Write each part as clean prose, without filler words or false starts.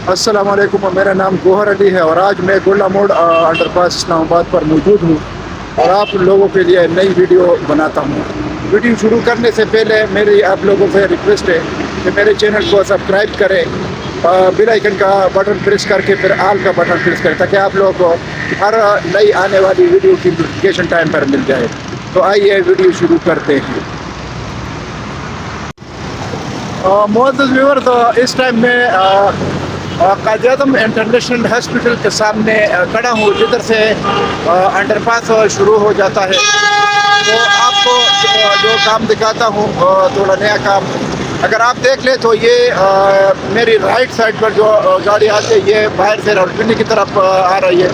السلام علیکم، میرا نام گوہر علی ہے اور آج میں گولڈا موڑ انڈر پاس اسلام آباد پر موجود ہوں اور آپ لوگوں کے لیے نئی ویڈیو بناتا ہوں۔ ویڈیو شروع کرنے سے پہلے میری آپ لوگوں سے ریکویسٹ ہے کہ میرے چینل کو سبسکرائب کریں، بیل آئیکن کا بٹن پریس کر کے پھر آل کا بٹن پریس کریں تاکہ آپ لوگوں کو ہر نئی آنے والی ویڈیو کی نوٹیفیکیشن ٹائم پر مل جائے۔ تو آئیے ویڈیو شروع کرتے ہیں۔ معزز ویورز، اس ٹائم میں قائد اعظم انٹرنیشنل ہاسپٹل کے سامنے کھڑا ہوں، جدھر سے انڈر پاس شروع ہو جاتا ہے۔ تو آپ کو جو کام دکھاتا ہوں تھوڑا نیا کام، اگر آپ دیکھ لیں تو یہ میری رائٹ سائڈ پر جو گاڑی آتی ہے یہ باہر سے راولپنڈی کی طرف آ رہی ہے،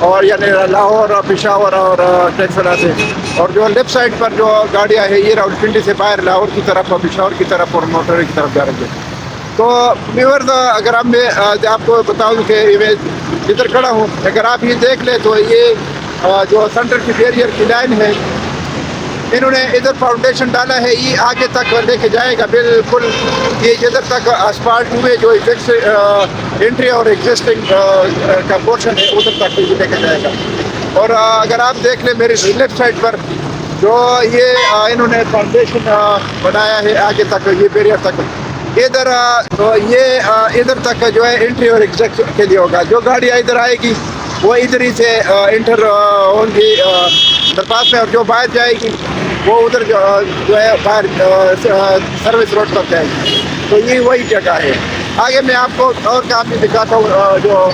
اور یعنی لاہور، پشاور اور ٹیکسلا سے، اور جو لیفٹ سائڈ پر جو گاڑیاں ہیں یہ راولپنڈی سے باہر لاہور کی طرف، پشاور کی طرف اور موٹر کی طرف جا رہی ہے۔ تو ویورز، اگر میں آپ کو بتاؤں کہ میں ادھر کھڑا ہوں، اگر آپ یہ دیکھ لیں تو یہ جو سینٹر کی بیریئر کی لائن ہے، انہوں نے ادھر فاؤنڈیشن ڈالا ہے، یہ آگے تک لے کے جائے گا بالکل، یہ جدھر تک اسپالٹ ہوئے جو انٹری اور ایگزسٹنگ کا پورشن ہے ادھر تک یہ لے کے جائے گا۔ اور اگر آپ دیکھ لیں میری لیفٹ سائڈ پر جو یہ انہوں نے فاؤنڈیشن بنایا ہے آگے تک، یہ بیریئر تک، ادھر یہ ادھر تک جو ہے انٹری اور ایگزٹ کے لیے ہوگا۔ جو گاڑیاں ادھر آئے گی وہ ادھر ہی سے انٹر ہوں گی انڈر پاس میں، اور جو باہر جائے گی وہ ادھر جو ہے باہر سروس روڈ پر جائے گی۔ تو یہ وہی جگہ ہے۔ آگے میں آپ کو اور کام بھی دکھاتا ہوں، جو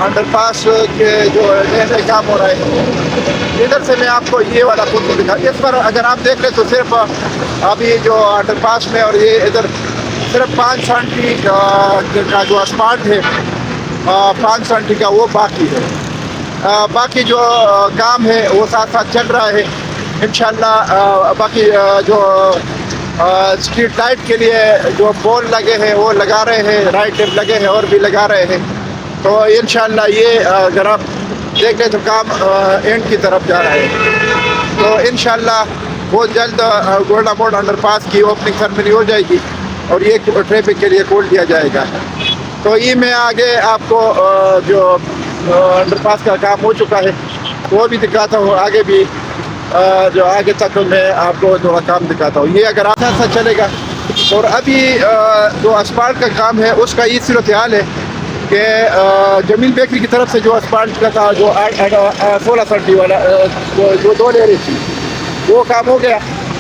انڈر پاس کے جو نئے نئے کام ہو رہے ہیں، ادھر سے میں آپ کو یہ والا فوٹو دکھا۔ اس پر اگر آپ دیکھ لیں تو صرف ابھی جو انڈر پاس میں اور یہ ادھر صرف 5 سینٹی کا جو اسپالٹ ہے، 5 سینٹی کا وہ باقی ہے۔ باقی جو کام ہے وہ ساتھ ساتھ چل رہا ہے انشاءاللہ۔ باقی جو اسٹریٹ لائٹ کے لیے جو پول لگے ہیں وہ لگا رہے ہیں، رائٹ ٹیپ لگے ہیں اور بھی لگا رہے ہیں۔ تو انشاءاللہ یہ اگر آپ دیکھ لیں تو کام اینڈ کی طرف جا رہا ہے۔ تو انشاءاللہ بہت جلد گولڈا موڑ انڈر پاس کی اوپننگ سرمنی ہو جائے گی اور یہ ٹریفک کے لیے کھول دیا جائے گا۔ تو یہ میں آگے آپ کو جو انڈر پاس کا کام ہو چکا ہے وہ بھی دکھاتا ہوں، آگے بھی جو آگے تک میں آپ کو تھوڑا کام دکھاتا ہوں۔ یہ اگر آسان سے چلے گا، اور ابھی جو اسپالٹ کا کام ہے اس کا یہ صورتحال ہے کہ جمیل بیکری کی طرف سے جو اسپالٹ کا تھا، جو 16 سینٹی والا جو 2 لیئریں تھی، وہ کام ہو گیا،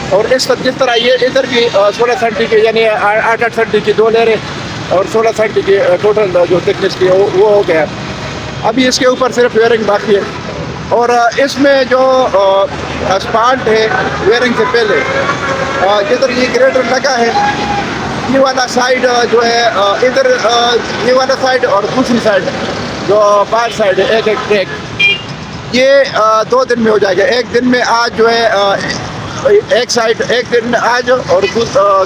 اور جس طرح یہ ادھر بھی 16 سینٹی کے یعنی 8 سینٹی کی 2 لیئریں اور 16 سینٹی کی ٹوٹل جو تھکنیس کی وہ ہو گیا۔ ابھی اس کے اوپر صرف ویئرنگ باقی ہے، اور اس میں جو اسپالٹ ہے ویئرنگ سے پہلے جدھر یہ گریڈر لگا ہے، یہ والا سائڈ جو ہے ادھر، یہ والا سائڈ اور دوسری سائڈ جو باہر سائڈ ہے، ایک ٹریک، یہ 2 دن میں ہو جائے گا۔ ایک دن میں آج جو ہے ایک سائڈ، ایک دن آج اور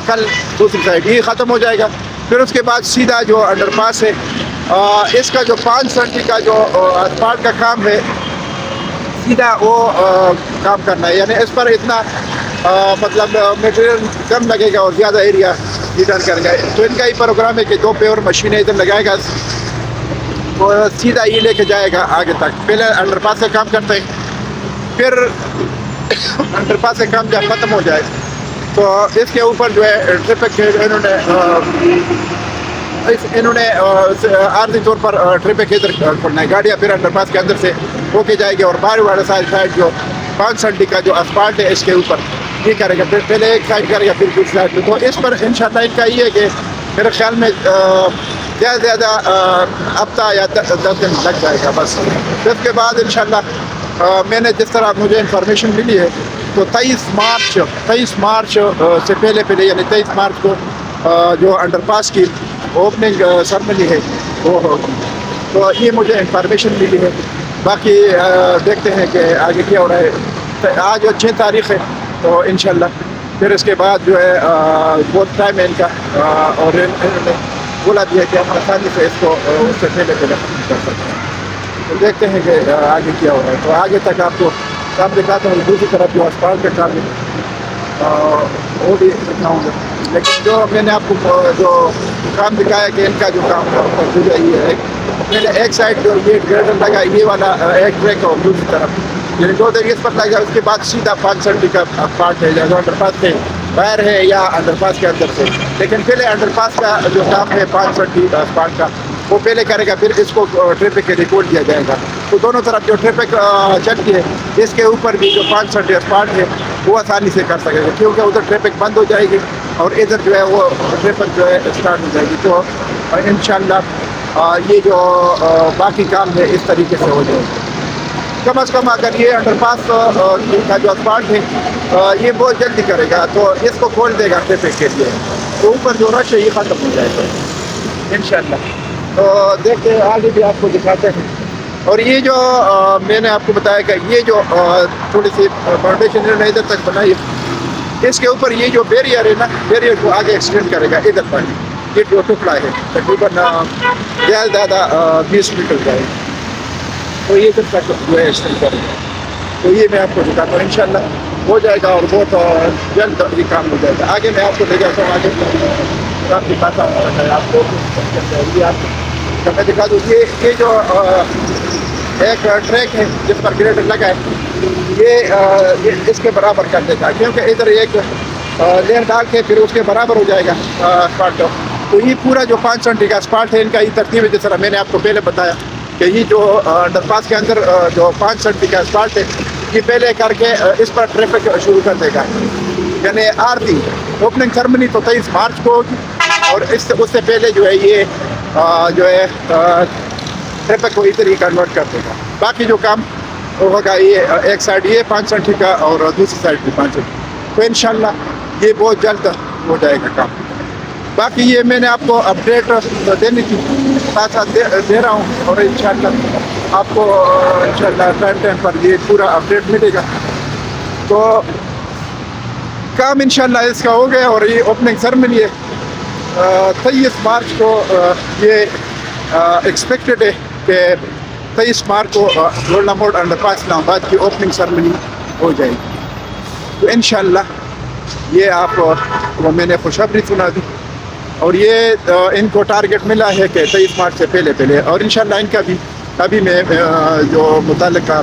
کل دوسری سائڈ، یہ ختم ہو جائے گا۔ پھر اس کے بعد سیدھا جو انڈر پاس ہے، اس کا جو 5 سینٹی کا جو اسپالٹ کا کام ہے، سیدھا وہ کام کرنا ہے، یعنی اس پر اتنا مطلب میٹیریل کم لگے گا اور زیادہ ایریا ریٹرن کرے گا۔ تو ان کا ہی پروگرام ہے کہ 2 پیور مشینیں ادھر لگائے گا، وہ سیدھا یہ لے کے جائے گا آگے تک۔ پہلے انڈر پاس سے کام کرتے ہیں، پھر انڈر پاس سے کام جب ختم ہو جائے تو اس کے اوپر جو ہے ٹریفک انہوں نے عارضی طور پر ٹریفک ادھر کھولنا ہے، گاڑیاں پھر انڈر پاس کے اندر سے ہو کے جائے گی، اور باہر والا سائڈ جو 5 سینٹی کا جو اسپالٹ ہے اس کے اوپر یہ کرے گا، پھر پہلے ایک سائڈ کرے گا پھر دوسری سائڈ میں۔ تو اس پر انشاءاللہ ان کا یہ ہے کہ میرے خیال میں زیادہ سے زیادہ ہفتہ یا 10 دن لگ جائے گا بس۔ پھر اس کے بعد انشاءاللہ میں نے جس طرح مجھے انفارمیشن ملی ہے تو 23 مارچ سے پہلے یعنی 23 مارچ کو جو انڈر پاس کی اوپننگ سرمنی ہے وہ ہوگی۔ تو یہ مجھے انفارمیشن ملی ہے، باقی دیکھتے ہیں کہ آگے کیا ہو رہا ہے۔ آج 6 تاریخ ہے، تو انشاءاللہ پھر اس کے بعد جو ہے بہت ٹائم ہے ان کا، اور انہوں نے بولا بھی ہے کہ ہم آسانی سے اس کو اس سے پہلے ختم کر سکتے ہیں۔ تو دیکھتے ہیں کہ آگے کیا ہو رہا ہے۔ تو آگے تک آپ کو کام دکھاتا ہوں۔ دوسری طرف جو اسپالٹ کا کام ہے وہ بھی دکھاؤں گا. لیکن جو میں نے آپ کو جو کام دکھایا کہ ان کا جو کام جو یہ ہے پہلے ایک سائڈ جو یہ گریڈر لگا یہ والا ایک ٹریک اور دوسری طرف یعنی 2 طریقے پر لگا. اس کے بعد سیدھا 5 کا پارٹ ہے یا جو انڈر پاس سے باہر ہے یا انڈر پاس کے اندر سے. لیکن پہلے انڈر پاس کا جو کام ہے 5 پارٹ کا وہ پہلے کرے گا, پھر اس کو ٹریفک کے لیے کھول دیا جائے گا. تو دونوں طرف جو ٹریفک چلتی ہے اس کے اوپر بھی جو 5 پارٹ ہے وہ آسانی سے کر سکے گا, کیونکہ ادھر ٹریفک بند ہو جائے گی اور ادھر جو ہے وہ ٹریفک جو ہے اسٹارٹ ہو جائے گی. تو انشاءاللہ یہ جو باقی کام ہے اس طریقے سے ہو جائے گا. کم از کم اگر یہ انڈر پاس کا جو اسپاٹ ہے یہ بہت جلدی کرے گا تو اس کو کھول دے گا ٹریفک کے لیے, تو اوپر جو رش ہے یہ ختم ہو جائے گا انشاءاللہ. تو دیکھتے ہیں آگے بھی آپ کو دکھاتے ہیں. اور یہ جو میں نے آپ کو بتایا کہ یہ جو تھوڑی سی فاؤنڈیشن انہوں نے ادھر تک بنائی ہے, اس کے اوپر یہ جو بیریئر ہے نا, بیریئر کو آگے ایکسٹینڈ کرے گا ادھر پر. یہ جو ٹکڑا ہے تقریباً زیادہ 20 میٹر کا ہے, تو یہ ادھر تک جو ہے ایکسٹینڈ کرے گا. تو یہ میں آپ کو دکھاتا ہوں انشاءاللہ ہو جائے گا اور بہت جلد یہ کام ہو جائے گا. آگے میں آپ کو لے جاتا ہوں, آگے آپ دکھاتا ہوں آپ کو. یہ آپ کو میں دکھا دوں یہ جو ایک ٹریک ہے جس پر گریڈر لگا ہے یہ اس کے برابر کر دیتا ہے, کیونکہ ادھر ایک لیر ڈال کے پھر اس کے برابر ہو جائے گا اسپاٹ. تو یہ پورا جو 5 کا اسپاٹ ہے ان کا یہ ترتیب ہے, جس طرح میں نے آپ کو پہلے بتایا کہ یہ جو انڈر پاس کے اندر جو 5 کا اسپاٹ ہے یہ پہلے کر کے اس پر ٹریفک شروع کر دے گا. یعنی آرتی اوپننگ سرمنی تو 23 مارچ کو ہوگی اور اس سے پہلے جو ہے یہ جو ہے ٹریفک کو ادھر ہی کنورٹ کر دے گا. باقی جو کام ہوگا یہ ایک سائڈ یہ 5 کا اور دوسری سائڈ بھی 5. تو انشاءاللہ یہ بہت جلد ہو جائے گا کام. باقی یہ میں نے آپ کو اپڈیٹ دینی تھی, ساتھ ساتھ دے رہا ہوں, اور انشاءاللہ آپ کو انشاءاللہ ٹائم پر یہ پورا اپڈیٹ ملے گا. تو کام انشاءاللہ اس کا ہو گیا اور یہ اوپننگ سرمنی ہے 23 مارچ کو. یہ ایکسپیکٹڈ ہے کہ 23 مارچ کو گولڈا موڑ انڈر پاس اسلام آباد کی اوپننگ سرمنی ہو جائے گی. تو انشاءاللہ یہ آپ کو میں نے خوشخبری سنا دی, اور یہ ان کو ٹارگٹ ملا ہے کہ 23 مارچ سے پہلے, اور انشاءاللہ ان کا بھی ابھی میں جو متعلقہ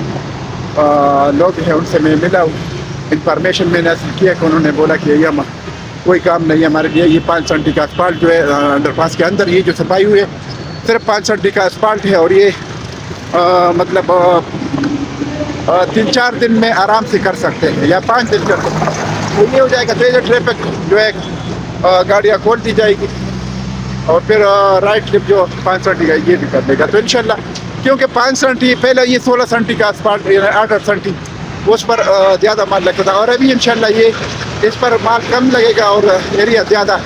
لوگ ہیں ان سے میں ملا ہوں. انفارمیشن میں نے حاصل کیا کہ انہوں نے بولا کہ یہ کوئی کام نہیں ہے ہمارے لیے. یہ 5 کا اسپالٹ جو ہے انڈر پاس کے اندر یہ جو صفائی ہوئی ہے صرف 5 کا اسپالٹ ہے, اور یہ مطلب 3-4 دن میں آرام سے کر سکتے ہیں یا 5 دن کر سکتے ہیں. تو یہ ہو جائے گا. تو ٹریفک جو ہے گاڑیاں کھول دی جائے گی, اور پھر رائٹ لپ جو 5 کا یہ بھی کر دے گا. تو انشاءاللہ کیونکہ 5 پہلے یہ 16 کا اسپالٹ 8 اس پر زیادہ مال لگتا تھا, اور ابھی انشاءاللہ یہ اس پر مال کم لگے گا اور ایریا زیادہ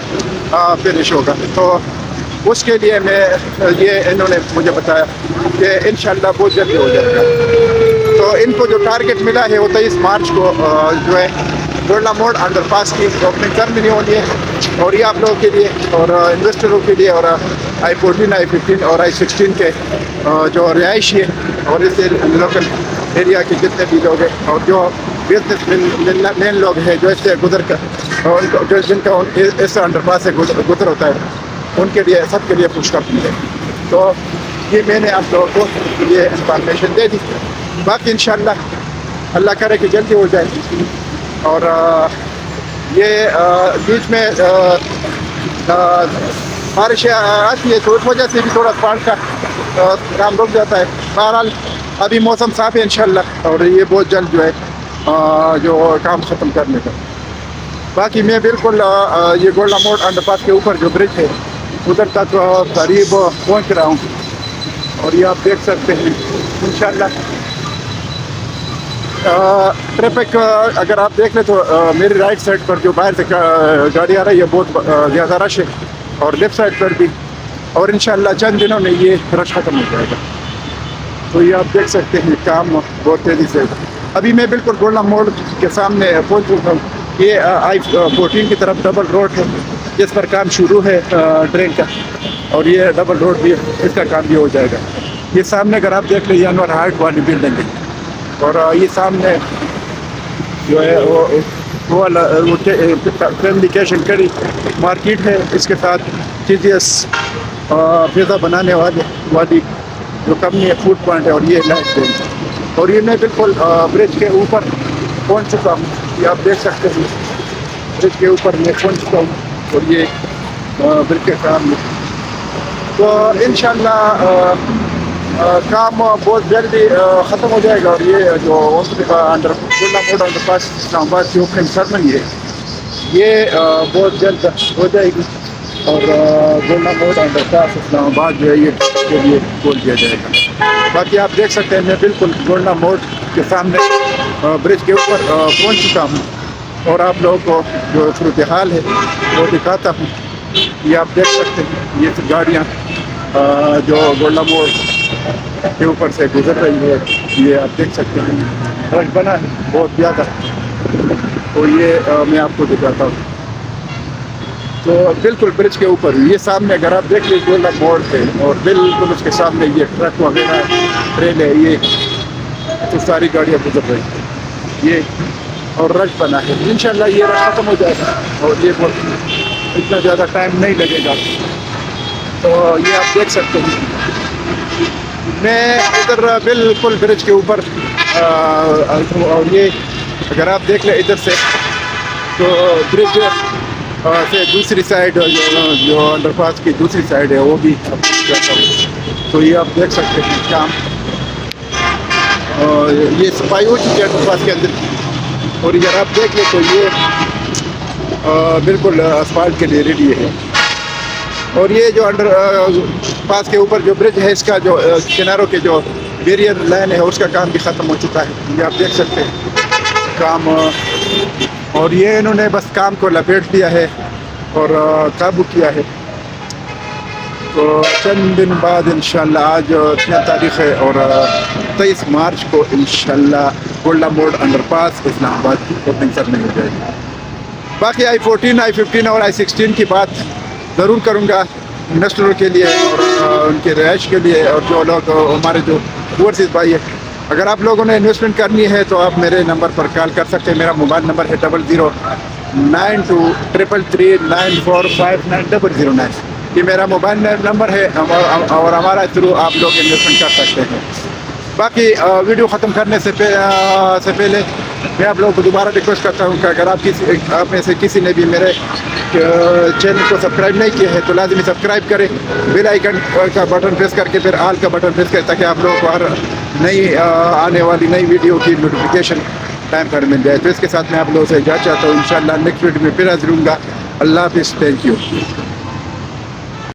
فنش ہوگا. تو اس کے لیے میں یہ انہوں نے مجھے بتایا کہ انشاءاللہ بہت جلدی ہو جائے گا. تو ان کو جو ٹارگٹ ملا ہے وہ 23 مارچ کو جو ہے گولڈا موڑ انڈر پاس کی اوپننگ سرمنی ہونی ہے. اور یہ آپ لوگوں کے لیے اور انویسٹروں کے لیے اور I-14 I-15 اور I-16 کے جو رہائشی ہے اور اس لوکل ایریا کے جتنے بھی لوگ ہیں اور جو بزنس مین لوگ ہیں جو اس سے گزر کر جو جن کا اس انڈر پاس سے گزر ہوتا ہے ان کے لیے سب کے لیے خوشخبری ہے. تو یہ میں نے آپ لوگوں کو یہ انفارمیشن دے دی. باقی انشاءاللہ اللہ کرے کہ جلدی ہو جائے. اور یہ بیچ میں بارشیں آتی ہے تو اس وجہ سے بھی تھوڑا اسپالٹ کا کام رک جاتا ہے. بہرحال ابھی موسم صاف ہے انشاءاللہ, اور یہ بہت جلد جو ہے جو کام ختم کرنے کا. باقی میں بالکل یہ گولڈا موڑ انڈر پاس کے اوپر جو برج ہے ادھر تک قریب پہنچ رہا ہوں, اور یہ آپ دیکھ سکتے ہیں انشاءاللہ. ٹریفک اگر آپ دیکھ لیں تو میری رائٹ سائڈ پر جو باہر سے گاڑی آ رہی ہے بہت زیادہ رش ہے, اور لیفٹ سائڈ پر بھی, اور انشاءاللہ چند دنوں میں یہ رش ختم ہو جائے گا. تو یہ آپ دیکھ سکتے ہیں کام بہت تیزی سے. ابھی میں بالکل گولڈا موڑ کے سامنے پہنچ چکا ہوں. یہ I-14 کی طرف ڈبل روڈ ہے جس پر کام شروع ہے ٹرین کا, اور یہ ڈبل روڈ بھی اس کا کام بھی ہو جائے گا. یہ سامنے اگر آپ دیکھ لیں یہ انور ہارٹ والی بلڈنگ ہے, اور یہ سامنے جو ہے وہ وہ فیملی کیش اینڈ کری مارکیٹ ہے، اس کے ساتھ TGS پیزا بنانے والی جو کمپنی ہے فوڈ پوائنٹ ہے، اور یہ لائٹ بینک. اور یہ میں بالکل برج کے اوپر پہنچ چکا ہوں. یہ آپ دیکھ سکتے ہیں برج کے اوپر میں پہنچ چکا ہوں، اور یہ برج کے سامنے. تو انشاءاللہ کام بہت جلدی ختم ہو جائے گا. اور یہ جو گولڈا موڑ انڈر پاس اسلام آباد کی اوپننگ سرمنی ہے، یہ بہت جلد ہو جائے گی. اور گولڈا موڑ انڈر پاس اسلام آباد جو ہے یہ کے لیے کھول دیا جائے گا. باقی آپ دیکھ سکتے ہیں میں بالکل گولڈا موڑ کے سامنے برج کے اوپر پہنچ چکا ہوں، اور آپ لوگوں کو جو صورتحال ہے وہ دکھاتا ہوں. یہ آپ دیکھ سکتے ہیں یہ گاڑیاں جو گولڈا موڑ کے اوپر سے گزر رہی ہے، یہ آپ دیکھ سکتے ہیں رش بنا ہے بہت زیادہ. تو یہ میں آپ کو دکھاتا ہوں. تو بالکل برج کے اوپر یہ سامنے اگر آپ دیکھ لیں گولڈا موڑ پہ، اور بالکل اس کے سامنے یہ ٹرک وغیرہ ٹرین ہے، یہ تو ساری گاڑیاں گزر رہی ہیں یہ، اور رش بنا ہے. انشاءاللہ یہ رش ختم ہو جائے گا، اور یہ بہت اتنا زیادہ ٹائم نہیں لگے گا. تو یہ آپ دیکھ سکتے ہیں میں ادھر بالکل برج کے اوپر اور یہ اگر آپ دیکھ لیں ادھر سے تو برج سے دوسری سائڈ جو انڈر پاس کی دوسری سائڈ ہے وہ بھی آپ جاتا ہوں. تو یہ آپ دیکھ سکتے ہیں کام یہ صفائی ہو چکی ہے انڈر پاس کے اندر. اور اگر آپ دیکھ لیں تو یہ بالکل اسفالٹ کے لیے ریڈی ہے. اور یہ جو انڈر پاس کے اوپر جو برج ہے، اس کا جو کناروں کے جو بیریئر لائن ہے اس کا کام بھی ختم ہو چکا ہے. یہ آپ دیکھ سکتے ہیں کام، اور یہ انہوں نے بس کام کو لپیٹ دیا ہے اور قابو کیا ہے. تو چند دن بعد انشاءاللہ آج 3 تاریخ ہے، اور 23 مارچ کو انشاءاللہ گولڈا موڑ انڈر پاس اسلام آباد کی اوپننگ سرمنی ہو جائے گی. باقی I-14 I-15 اور I-16 کی بات ضرور کروں گا انویسٹروں کے لیے اور ان کے رہائش کے لیے، اور جو لوگ ہمارے جو اوورسیز بھائی ہے. اگر آپ لوگوں نے انویسٹمنٹ کرنی ہے تو آپ میرے نمبر پر کال کر سکتے ہیں. میرا موبائل نمبر ہے 009233945909. یہ میرا موبائل نمبر ہے، اور ہمارا تھرو آپ لوگ انویسٹمنٹ کر سکتے ہیں. باقی ویڈیو ختم کرنے سے پہلے میں آپ لوگوں کو دوبارہ ریکویسٹ کرتا ہوں کہ اگر آپ میں سے کسی نے بھی میرے چینل کو سبسکرائب نہیں کیا ہے تو لازمی سبسکرائب کریں. بیل آئیکن کا بٹن پریس کر کے پھر آل کا بٹن پریس کریں تاکہ آپ لوگوں کو ہر نئی آنے والی نئی ویڈیو کی نوٹیفیکیشن ٹائم پر مل جائے. تو اس کے ساتھ میں آپ لوگوں سے اجازت چاہتا ہوں. انشاءاللہ نیکسٹ ویڈیو میں پھر حاضر ہوں گا. اللہ حافظ. Thank you.